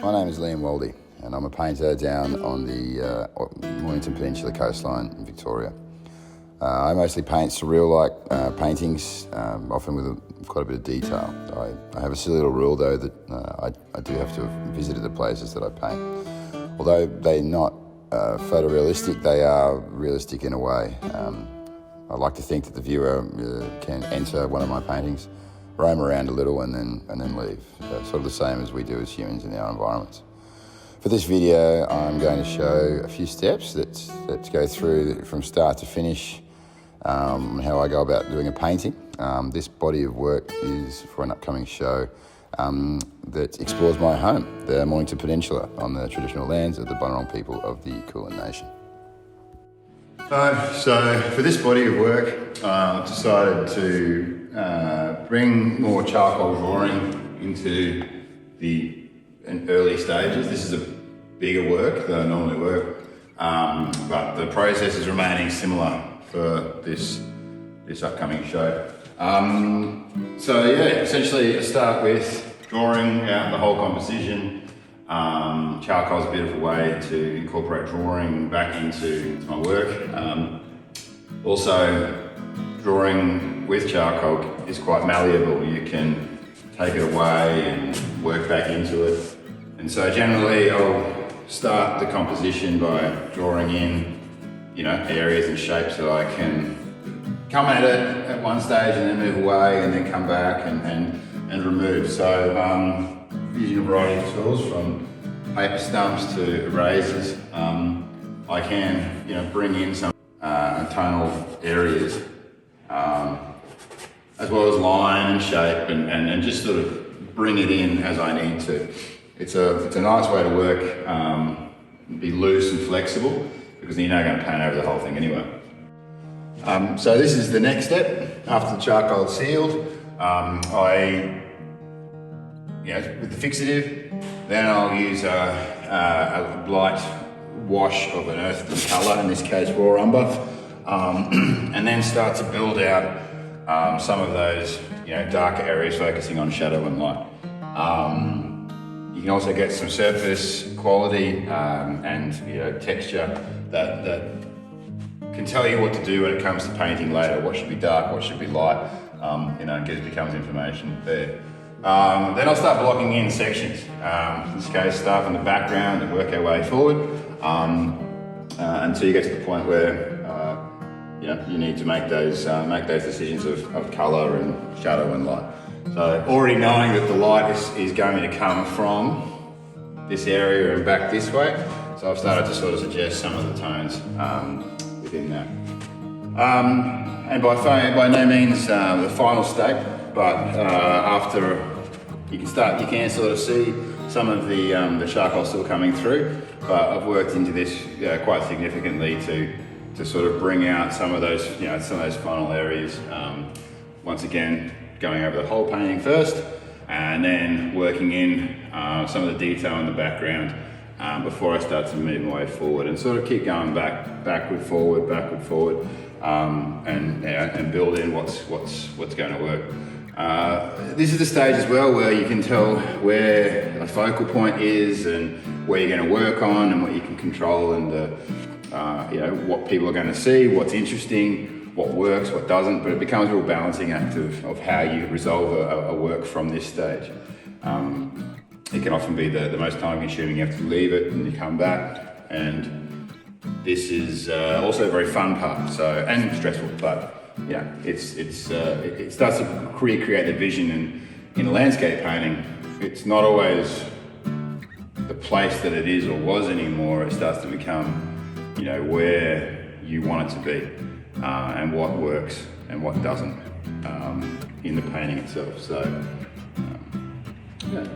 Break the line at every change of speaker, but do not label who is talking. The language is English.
My name is Liam Waldie and I'm a painter down on the Mornington Peninsula coastline in Victoria. I mostly paint surreal-like paintings, often with quite a bit of detail. I have a silly little rule though that I do have to have visited the places that I paint. Although they're not photorealistic, they are realistic in a way. I like to think that the viewer can enter one of my paintings, roam around a little and then leave. Sort of the same as we do as humans in our environments. For this video, I'm going to show a few steps that go through from start to finish, how I go about doing a painting. This body of work is for an upcoming show that explores my home, the Mornington Peninsula, on the traditional lands of the Bunurong people of the Kulin Nation. So for this body of work, I've decided to bring more charcoal drawing into the early stages. This is a bigger work than I normally work, but the process is remaining similar for this upcoming show. So yeah, essentially I start with drawing out the whole composition. Charcoal is a bit of a way to incorporate drawing back into my work. Also, drawing with charcoal is quite malleable. You can take it away and work back into it. And so generally I'll start the composition by drawing in, areas and shapes that I can come at it at one stage and then move away and then come back and remove. So using a variety of tools from paper stumps to erasers, I can bring in some tonal areas as well as line and shape and just sort of bring it in as I need to. It's a nice way to work, be loose and flexible, because you're not going to paint over the whole thing anyway. So this is the next step. After the charcoal is sealed, with the fixative, then I'll use a light wash of an earthy colour, in this case raw umber, and then start to build out some of those darker areas, focusing on shadow and light. You can also get some surface quality and texture that can tell you what to do when it comes to painting later. What should be dark, what should be light. It becomes information there. Then I'll start blocking in sections. In this case, start from the background and work our way forward until you get to the point where you need to make those decisions of colour and shadow and light. So already knowing that the light is going to come from this area and back this way, so I've started to sort of suggest some of the tones within that. And by no means the final state, but after you can sort of see some of the charcoal still coming through, but I've worked into this quite significantly to sort of bring out some of those final areas. Once again, going over the whole painting first, and then working in some of the detail in the background before I start to move my way forward, and sort of keep going backward, forward, and build in what's going to work. This is the stage as well where you can tell where a focal point is and where you're going to work on and what you can control, and what people are going to see, what's interesting, what works, what doesn't, but it becomes a real balancing act of how you resolve a work from this stage. It can often be the most time consuming. You have to leave it and you come back, and this is also a very fun part, and stressful, but it starts to recreate the vision in landscape painting. It's not always the place that it is or was anymore. It starts to become, where you want it to be, and what works and what doesn't in the painting itself. So, yeah.